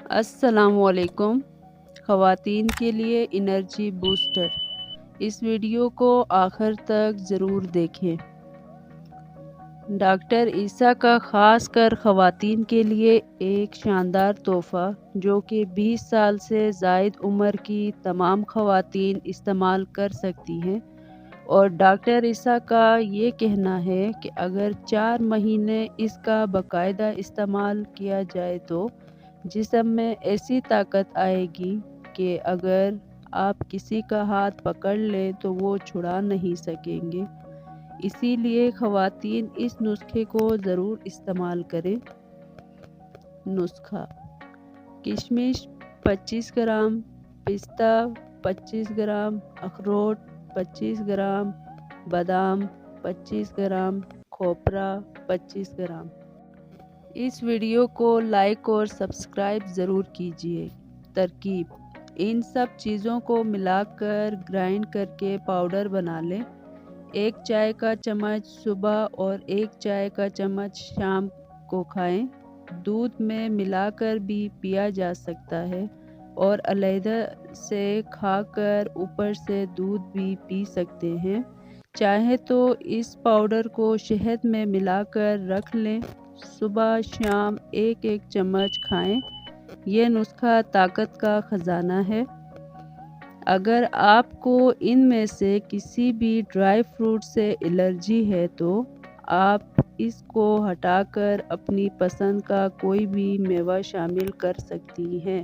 السلام علیکم خواتین کے لیے انرجی بوسٹر۔ اس ویڈیو کو آخر تک ضرور دیکھیں۔ ڈاکٹر عیسیٰ کا خاص کر خواتین کے لیے ایک شاندار تحفہ جو کہ 20 سال سے زائد عمر کی تمام خواتین استعمال کر سکتی ہیں، اور ڈاکٹر عیسیٰ کا یہ کہنا ہے کہ اگر 4 مہینے اس کا باقاعدہ استعمال کیا جائے تو جسم میں ایسی طاقت آئے گی کہ اگر آپ کسی کا ہاتھ پکڑ لیں تو وہ چھڑا نہیں سکیں گے۔ اسی لیے خواتین اس نسخے کو ضرور استعمال کریں۔ نسخہ: کشمش 25 گرام، پستہ 25 گرام، اخروٹ 25 گرام، بادام 25 گرام، کھوپرا 25 گرام۔ اس ویڈیو کو لائک اور سبسکرائب ضرور کیجیے۔ ترکیب: ان سب چیزوں کو ملا کر گرائنڈ کرکے پاؤڈر بنا لیں۔ 1 چائے کا چمچ صبح اور 1 چائے کا چمچ شام کو کھائیں۔ دودھ میں ملا کر بھی پیا جا سکتا ہے اور علیحدہ سے کھا کر اوپر سے دودھ بھی پی سکتے ہیں۔ چاہیں تو اس پاؤڈر کو شہد میں ملا کر رکھ لیں۔ صبح شام 1 چمچ کھائیں۔ یہ نسخہ طاقت کا خزانہ ہے۔ اگر آپ کو ان میں سے کسی بھی ڈرائی فروٹ سے الرجی ہے تو آپ اس کو ہٹا کر اپنی پسند کا کوئی بھی میوہ شامل کر سکتی ہیں۔